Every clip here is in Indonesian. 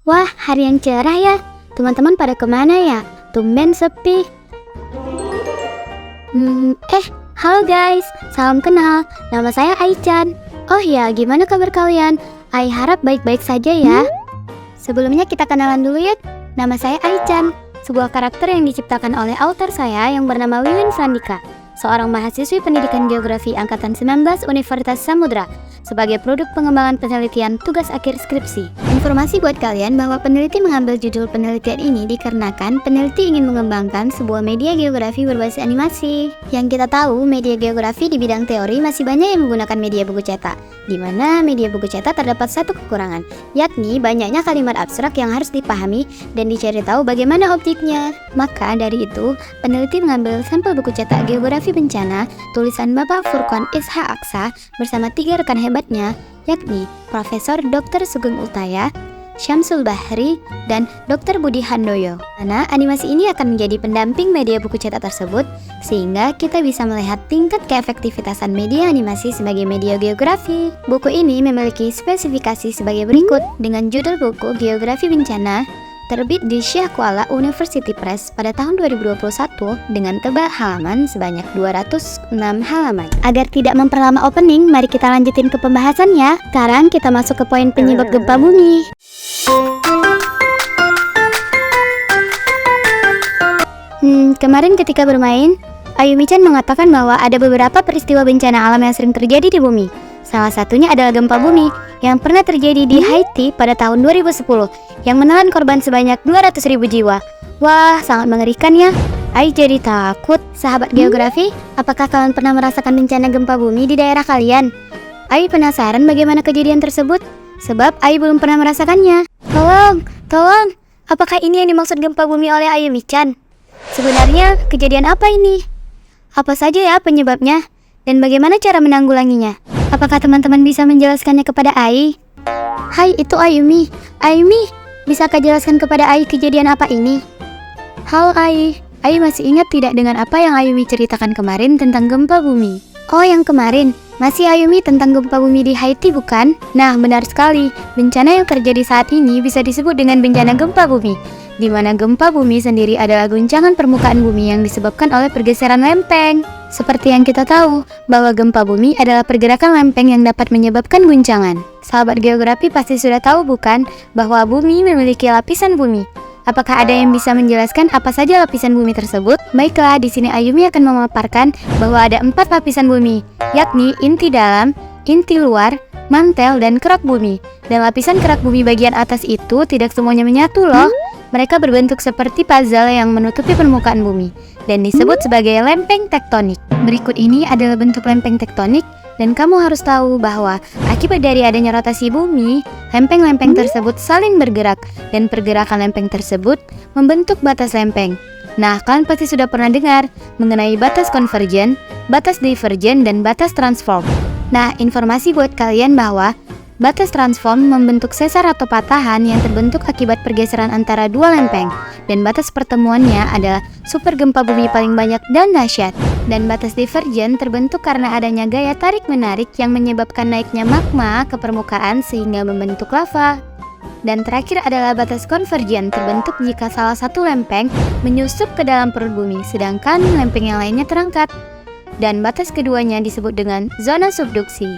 Wah, hari yang cerah ya. Teman-teman pada kemana ya? Tumben sepi. Halo guys, salam kenal. Nama saya Aichan. Oh ya, gimana kabar kalian? Ai harap baik-baik saja ya. Sebelumnya kita kenalan dulu ya. Nama saya Aichan, sebuah karakter yang diciptakan oleh author saya yang bernama Wiwin Frandika, seorang mahasiswi pendidikan geografi angkatan 19 Universitas Samudra, sebagai produk pengembangan penelitian tugas akhir skripsi. Informasi buat kalian bahwa peneliti mengambil judul penelitian ini dikarenakan peneliti ingin mengembangkan sebuah media geografi berbasis animasi. Yang kita tahu, media geografi di bidang teori masih banyak yang menggunakan media buku cetak, di mana media buku cetak terdapat satu kekurangan, yakni banyaknya kalimat abstrak yang harus dipahami dan dicari tahu bagaimana objeknya. Maka dari itu, peneliti mengambil sampel buku cetak geografi bencana tulisan Bapak Furqan Isha Aksa bersama 3 rekan hebatnya, yakni Profesor Dr. Sugeng Ultaya, Syamsul Bahri, dan Dr. Budi Handoyo. Karena animasi ini akan menjadi pendamping media buku cetak tersebut, sehingga kita bisa melihat tingkat keefektivitasan media animasi sebagai media geografi. Buku ini memiliki spesifikasi sebagai berikut dengan judul buku Geografi Bencana, terbit di Syekh Kuala University Press pada tahun 2021 dengan tebal halaman sebanyak 206 halaman. Agar tidak memperlama opening, mari kita lanjutin ke pembahasannya. Sekarang kita masuk ke poin penyebab gempa bumi. Kemarin ketika bermain, Ayumi-chan mengatakan bahwa ada beberapa peristiwa bencana alam yang sering terjadi di bumi. Salah satunya adalah gempa bumi yang pernah terjadi di Haiti pada tahun 2010 yang menelan korban sebanyak 200.000 jiwa. Wah, sangat mengerikan ya. Ai jadi takut. Sahabat geografi, apakah kalian pernah merasakan bencana gempa bumi di daerah kalian? Ai penasaran bagaimana kejadian tersebut, sebab Ai belum pernah merasakannya. Tolong, apakah ini yang dimaksud gempa bumi oleh Ayumi-chan? Sebenarnya kejadian apa ini? Apa saja ya penyebabnya? Dan bagaimana cara menanggulanginya? Apakah teman-teman bisa menjelaskannya kepada Ai? Hai, itu Ayumi. Ayumi, bisakah jelaskan kepada Ai kejadian apa ini? Halo Ai. Ai masih ingat tidak dengan apa yang Ayumi ceritakan kemarin tentang gempa bumi? Oh, yang kemarin. Masih Ayumi tentang gempa bumi di Haiti, bukan? Nah, benar sekali. Bencana yang terjadi saat ini bisa disebut dengan bencana gempa bumi, di mana gempa bumi sendiri adalah guncangan permukaan bumi yang disebabkan oleh pergeseran lempeng. Seperti yang kita tahu, bahwa gempa bumi adalah pergerakan lempeng yang dapat menyebabkan guncangan. Sahabat geografi pasti sudah tahu bukan, bahwa bumi memiliki lapisan bumi. Apakah ada yang bisa menjelaskan apa saja lapisan bumi tersebut? Baiklah, di sini Ayumi akan memaparkan bahwa ada 4 lapisan bumi, yakni inti dalam, inti luar, mantel, dan kerak bumi. Dan lapisan kerak bumi bagian atas itu tidak semuanya menyatu loh. Mereka berbentuk seperti puzzle yang menutupi permukaan bumi dan disebut sebagai lempeng tektonik. Berikut ini adalah bentuk lempeng tektonik, dan kamu harus tahu bahwa akibat dari adanya rotasi bumi, lempeng-lempeng tersebut saling bergerak dan pergerakan lempeng tersebut membentuk batas lempeng. Nah, kalian pasti sudah pernah dengar mengenai batas konvergen, batas divergen, dan batas transform. Nah, informasi buat kalian bahwa batas transform membentuk sesar atau patahan yang terbentuk akibat pergeseran antara dua lempeng, dan batas pertemuannya adalah super gempa bumi paling banyak dan dahsyat. Dan batas divergen terbentuk karena adanya gaya tarik-menarik yang menyebabkan naiknya magma ke permukaan sehingga membentuk lava. Dan terakhir adalah batas konvergen, terbentuk jika salah satu lempeng menyusup ke dalam perut bumi, sedangkan lempeng yang lainnya terangkat. Dan batas keduanya disebut dengan zona subduksi.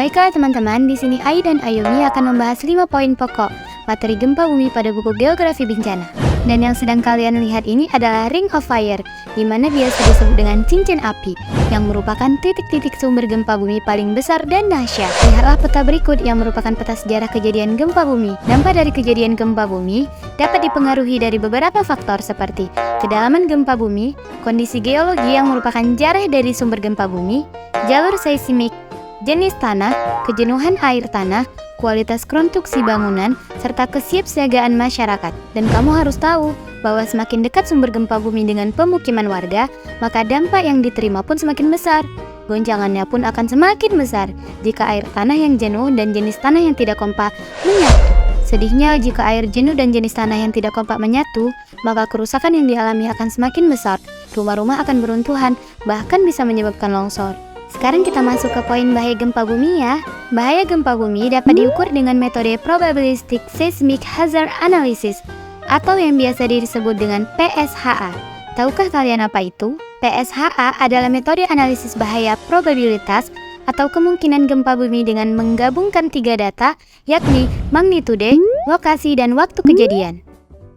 Baiklah teman-teman, di sini Ai dan Ayumi akan membahas 5 poin pokok materi gempa bumi pada buku Geografi Bencana. Dan yang sedang kalian lihat ini adalah Ring of Fire, di mana biasa disebut dengan cincin api, yang merupakan titik-titik sumber gempa bumi paling besar dan dahsyat. Lihatlah peta berikut yang merupakan peta sejarah kejadian gempa bumi. Dampak dari kejadian gempa bumi dapat dipengaruhi dari beberapa faktor seperti kedalaman gempa bumi, kondisi geologi yang merupakan jarah dari sumber gempa bumi, jalur seismik, jenis tanah, kejenuhan air tanah, kualitas konstruksi bangunan, serta kesiapsiagaan masyarakat. Dan kamu harus tahu bahwa semakin dekat sumber gempa bumi dengan pemukiman warga, maka dampak yang diterima pun semakin besar. Goncangannya pun akan semakin besar jika air tanah yang jenuh dan jenis tanah yang tidak kompak menyatu. Sedihnya, jika air jenuh dan jenis tanah yang tidak kompak menyatu, maka kerusakan yang dialami akan semakin besar. Rumah-rumah akan beruntuhan, bahkan bisa menyebabkan longsor. Sekarang kita masuk ke poin bahaya gempa bumi ya. Bahaya gempa bumi dapat diukur dengan metode Probabilistic Seismic Hazard Analysis atau yang biasa disebut dengan PSHA. Tahukah kalian apa itu? PSHA adalah metode analisis bahaya probabilitas atau kemungkinan gempa bumi dengan menggabungkan 3 data, yakni magnitude, lokasi, dan waktu kejadian.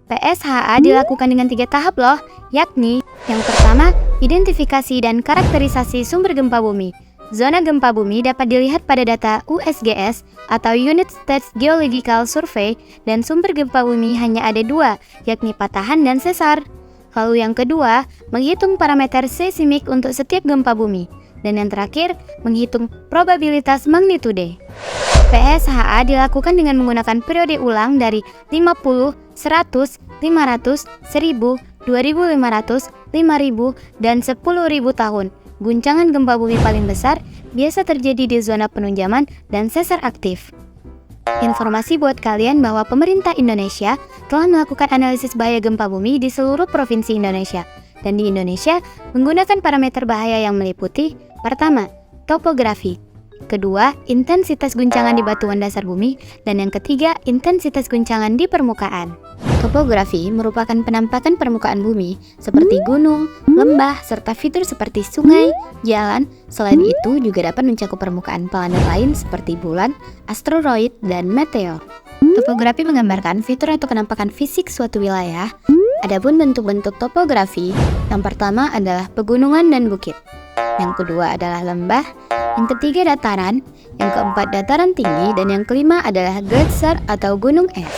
PSHA dilakukan dengan 3 tahap loh, yakni yang pertama, identifikasi dan karakterisasi sumber gempa bumi. Zona gempa bumi dapat dilihat pada data USGS atau Unit States Geological Survey, dan sumber gempa bumi hanya ada 2, yakni patahan dan sesar. Lalu yang kedua, menghitung parameter seismik untuk setiap gempa bumi. Dan yang terakhir, menghitung probabilitas magnitude. PSHA dilakukan dengan menggunakan periode ulang dari 50, 100, 500, 1000, 2500, 5000, dan 10.000 tahun. Guncangan gempa bumi paling besar biasa terjadi di zona penunjaman dan sesar aktif. Informasi buat kalian bahwa pemerintah Indonesia telah melakukan analisis bahaya gempa bumi di seluruh provinsi Indonesia. Dan di Indonesia menggunakan parameter bahaya yang meliputi: pertama, topografi; kedua, intensitas guncangan di batuan dasar bumi; dan yang ketiga, intensitas guncangan di permukaan. Topografi merupakan penampakan permukaan bumi seperti gunung, lembah, serta fitur seperti sungai, jalan. Selain itu juga dapat mencakup permukaan planet lain seperti bulan, asteroid, dan meteor. Topografi menggambarkan fitur atau penampakan fisik suatu wilayah. Adapun bentuk-bentuk topografi, yang pertama adalah pegunungan dan bukit, yang kedua adalah lembah, yang ketiga dataran, yang keempat dataran tinggi, dan yang kelima adalah gletser atau gunung es.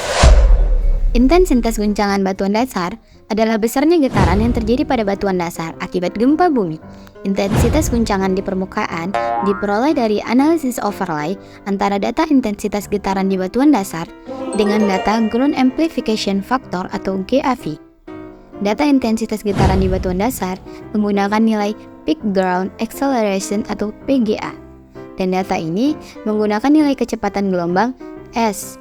Intensitas guncangan batuan dasar adalah besarnya getaran yang terjadi pada batuan dasar akibat gempa bumi. Intensitas guncangan di permukaan diperoleh dari analisis overlay antara data intensitas getaran di batuan dasar dengan data Ground Amplification Factor atau GAV. Data intensitas getaran di batuan dasar menggunakan nilai Peak Ground Acceleration atau PGA. Dan data ini menggunakan nilai kecepatan gelombang S-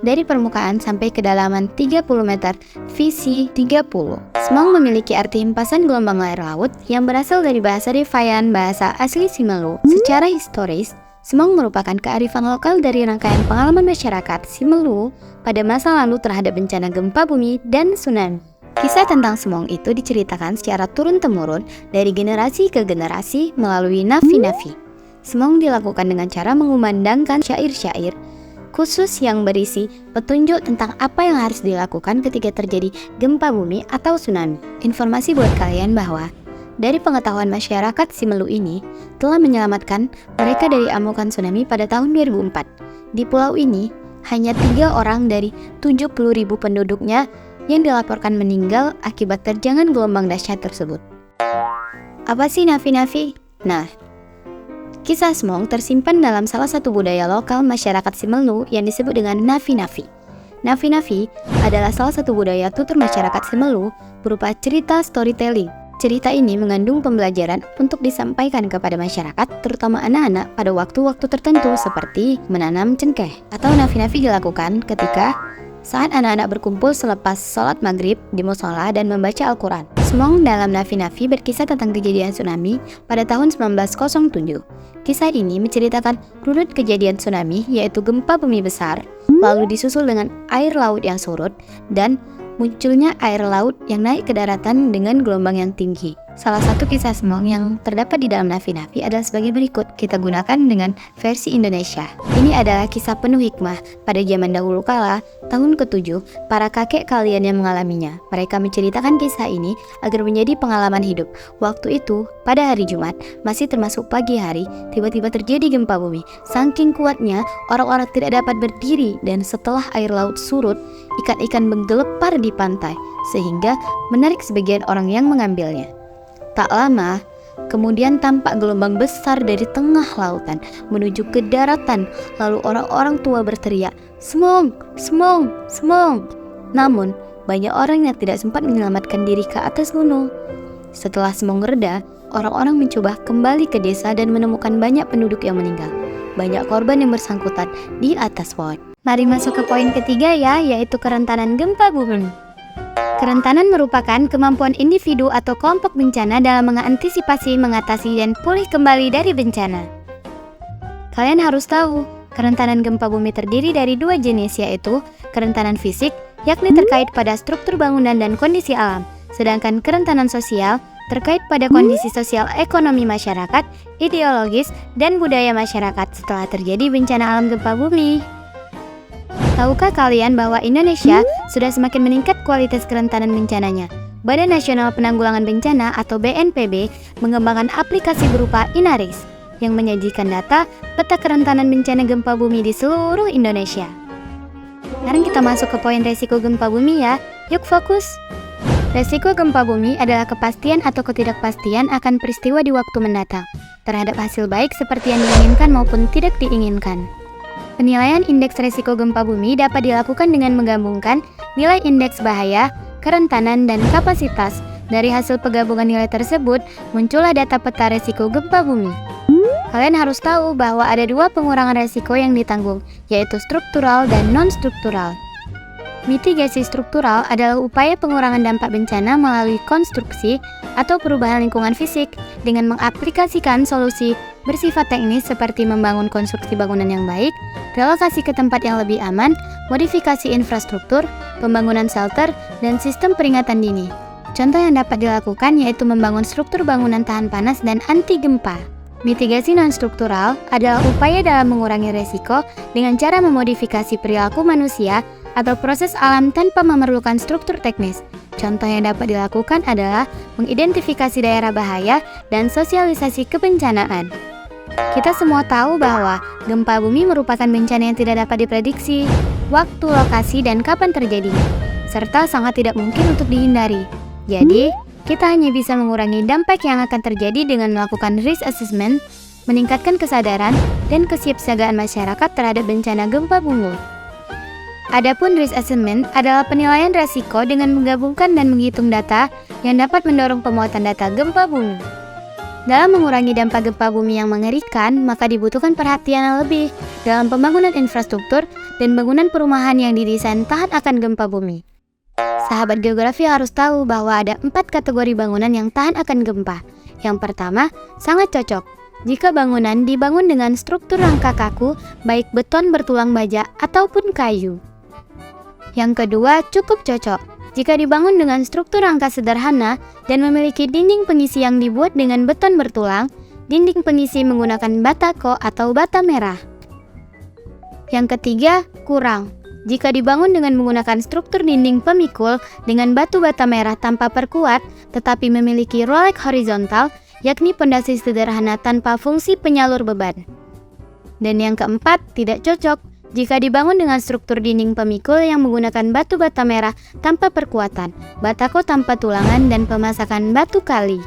dari permukaan sampai kedalaman 30 meter VC30. Smog memiliki arti hempasan gelombang air laut yang berasal dari bahasa Devayan, bahasa asli Simelu. Secara historis, smog merupakan kearifan lokal dari rangkaian pengalaman masyarakat Simelu pada masa lalu terhadap bencana gempa bumi dan tsunami. Kisah tentang smog itu diceritakan secara turun-temurun dari generasi ke generasi melalui nafi-nafi. Smog dilakukan dengan cara mengumandangkan syair-syair khusus yang berisi petunjuk tentang apa yang harus dilakukan ketika terjadi gempa bumi atau tsunami. Informasi buat kalian bahwa dari pengetahuan masyarakat Simelu ini telah menyelamatkan mereka dari amukan tsunami pada tahun 2004. Di pulau ini, hanya 3 orang dari 70.000 penduduknya yang dilaporkan meninggal akibat terjangan gelombang dahsyat tersebut. Apa sih nafi-nafi? Nah, kisah smog tersimpan dalam salah satu budaya lokal masyarakat Simelu yang disebut dengan nafi-nafi. Nafi-nafi adalah salah satu budaya tutur masyarakat Simelu berupa cerita storytelling. Cerita ini mengandung pembelajaran untuk disampaikan kepada masyarakat, terutama anak-anak pada waktu-waktu tertentu seperti menanam cengkeh. Atau nafi-nafi dilakukan ketika saat anak-anak berkumpul selepas sholat maghrib di musola dan membaca Al-Quran. Smog dalam nafi-nafi berkisah tentang kejadian tsunami pada tahun 1907. Kisah ini menceritakan runut kejadian tsunami, yaitu gempa bumi besar, lalu disusul dengan air laut yang surut, dan munculnya air laut yang naik ke daratan dengan gelombang yang tinggi. Salah satu kisah smog yang terdapat di dalam nafi-nafi adalah sebagai berikut. Kita gunakan dengan versi Indonesia. Ini adalah kisah penuh hikmah. Pada zaman dahulu kala, tahun ke-7, para kakek kalian yang mengalaminya. Mereka menceritakan kisah ini agar menjadi pengalaman hidup. Waktu itu, pada hari Jumat, masih termasuk pagi hari, tiba-tiba terjadi gempa bumi. Saking kuatnya, orang-orang tidak dapat berdiri, dan setelah air laut surut, ikan-ikan menggelepar di pantai, sehingga menarik sebagian orang yang mengambilnya. Tak lama, kemudian tampak gelombang besar dari tengah lautan menuju ke daratan, lalu orang-orang tua berteriak, "Smog! Smog! Smog!" Namun, banyak orang yang tidak sempat menyelamatkan diri ke atas gunung. Setelah smog reda, orang-orang mencoba kembali ke desa dan menemukan banyak penduduk yang meninggal. Banyak korban yang bersangkutan di atas pohon. Mari masuk ke poin ketiga ya, yaitu kerentanan gempa bumi. Kerentanan merupakan kemampuan individu atau kelompok bencana dalam mengantisipasi, mengatasi, dan pulih kembali dari bencana. Kalian harus tahu, kerentanan gempa bumi terdiri dari dua jenis, yaitu kerentanan fisik, yakni terkait pada struktur bangunan dan kondisi alam, sedangkan kerentanan sosial terkait pada kondisi sosial ekonomi masyarakat, ideologis, dan budaya masyarakat setelah terjadi bencana alam gempa bumi. Tahukah kalian bahwa Indonesia sudah semakin meningkat kualitas kerentanan bencananya? Badan Nasional Penanggulangan Bencana atau BNPB mengembangkan aplikasi berupa Inaris yang menyajikan data peta kerentanan bencana gempa bumi di seluruh Indonesia. Sekarang kita masuk ke poin resiko gempa bumi ya. Yuk fokus. Resiko gempa bumi adalah kepastian atau ketidakpastian akan peristiwa di waktu mendatang terhadap hasil baik seperti yang diinginkan maupun tidak diinginkan. Penilaian indeks resiko gempa bumi dapat dilakukan dengan menggabungkan nilai indeks bahaya, kerentanan, dan kapasitas. Dari hasil penggabungan nilai tersebut, muncullah data peta resiko gempa bumi. Kalian harus tahu bahwa ada dua pengurangan resiko yang ditanggung, yaitu struktural dan non-struktural. Mitigasi struktural adalah upaya pengurangan dampak bencana melalui konstruksi atau perubahan lingkungan fisik dengan mengaplikasikan solusi bersifat teknis seperti membangun konstruksi bangunan yang baik, relokasi ke tempat yang lebih aman, modifikasi infrastruktur, pembangunan shelter, dan sistem peringatan dini. Contoh yang dapat dilakukan yaitu membangun struktur bangunan tahan panas dan anti gempa. Mitigasi non-struktural adalah upaya dalam mengurangi resiko dengan cara memodifikasi perilaku manusia atau proses alam tanpa memerlukan struktur teknis. Contoh yang dapat dilakukan adalah mengidentifikasi daerah bahaya dan sosialisasi kebencanaan. Kita semua tahu bahwa gempa bumi merupakan bencana yang tidak dapat diprediksi, waktu, lokasi, dan kapan terjadinya, serta sangat tidak mungkin untuk dihindari. Jadi, kita hanya bisa mengurangi dampak yang akan terjadi dengan melakukan risk assessment, meningkatkan kesadaran dan kesiapsiagaan masyarakat terhadap bencana gempa bumi. Adapun risk assessment adalah penilaian resiko dengan menggabungkan dan menghitung data yang dapat mendorong pemuatan data gempa bumi. Dalam mengurangi dampak gempa bumi yang mengerikan, maka dibutuhkan perhatian yang lebih dalam pembangunan infrastruktur dan bangunan perumahan yang didesain tahan akan gempa bumi. Sahabat geografi harus tahu bahwa ada 4 kategori bangunan yang tahan akan gempa. Yang pertama, sangat cocok. Jika bangunan dibangun dengan struktur rangka kaku, baik beton bertulang baja ataupun kayu. Yang kedua, cukup cocok. Jika dibangun dengan struktur rangka sederhana dan memiliki dinding pengisi yang dibuat dengan beton bertulang, dinding pengisi menggunakan batako atau bata merah. Yang ketiga, kurang. Jika dibangun dengan menggunakan struktur dinding pemikul dengan batu bata merah tanpa perkuat, tetapi memiliki rolek horizontal, yakni pondasi sederhana tanpa fungsi penyalur beban. Dan yang keempat, tidak cocok. Jika dibangun dengan struktur dinding pemikul yang menggunakan batu bata merah tanpa perkuatan, batako tanpa tulangan, dan pemasakan batu kali.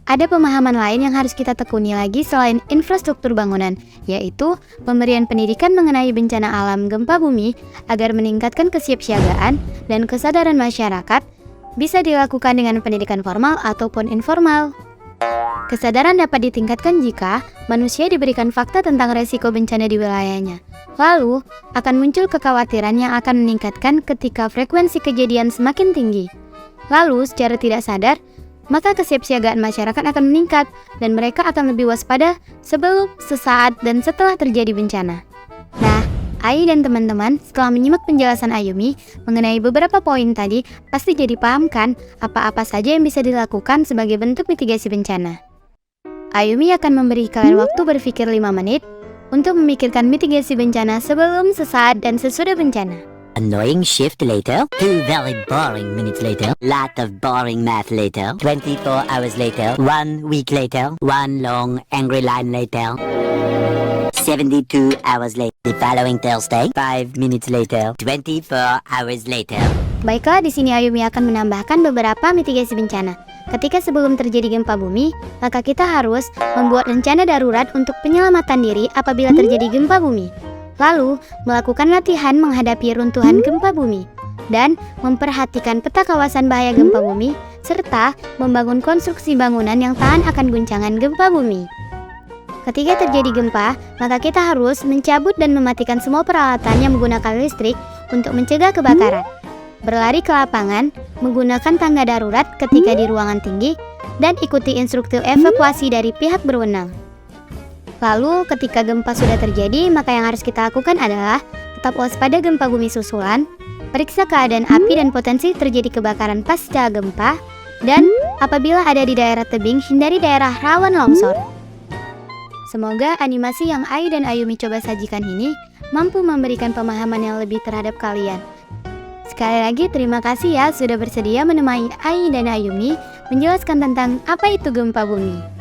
Ada pemahaman lain yang harus kita tekuni lagi selain infrastruktur bangunan, yaitu pemberian pendidikan mengenai bencana alam gempa bumi agar meningkatkan kesiapsiagaan dan kesadaran masyarakat bisa dilakukan dengan pendidikan formal ataupun informal. Kesadaran dapat ditingkatkan jika manusia diberikan fakta tentang resiko bencana di wilayahnya. Lalu, akan muncul kekhawatiran yang akan meningkatkan ketika frekuensi kejadian semakin tinggi. Lalu, secara tidak sadar, maka kesiapsiagaan masyarakat akan meningkat dan mereka akan lebih waspada sebelum, sesaat, dan setelah terjadi bencana. Nah, Ai dan teman-teman setelah menyimak penjelasan Ayumi mengenai beberapa poin tadi, pasti jadi paham kan apa-apa saja yang bisa dilakukan sebagai bentuk mitigasi bencana. Ayumi akan memberi kalian waktu berpikir 5 menit untuk memikirkan mitigasi bencana sebelum, sesaat, dan sesudah bencana. Annoying shift later, 2 very boring minutes later, lot of boring math later, 24 hours later, 1 week later, 1 long angry line later, 72 hours later, the following Thursday, 5 minutes later, 24 hours later. Baiklah, di sini Ayumi akan menambahkan beberapa mitigasi bencana. Ketika sebelum terjadi gempa bumi, maka kita harus membuat rencana darurat untuk penyelamatan diri apabila terjadi gempa bumi. Lalu, melakukan latihan menghadapi runtuhan gempa bumi dan memperhatikan peta kawasan bahaya gempa bumi serta membangun konstruksi bangunan yang tahan akan guncangan gempa bumi. Ketika terjadi gempa, maka kita harus mencabut dan mematikan semua peralatan yang menggunakan listrik untuk mencegah kebakaran. Berlari ke lapangan, menggunakan tangga darurat ketika di ruangan tinggi, dan ikuti instruktur evakuasi dari pihak berwenang. Lalu, ketika gempa sudah terjadi, maka yang harus kita lakukan adalah tetap waspada gempa bumi susulan, periksa keadaan api dan potensi terjadi kebakaran pasca gempa, dan apabila ada di daerah tebing, hindari daerah rawan longsor. Semoga animasi yang Ayu dan Ayumi coba sajikan ini mampu memberikan pemahaman yang lebih terhadap kalian. Sekali lagi terima kasih ya sudah bersedia menemani Ayu dan Ayumi menjelaskan tentang apa itu gempa bumi.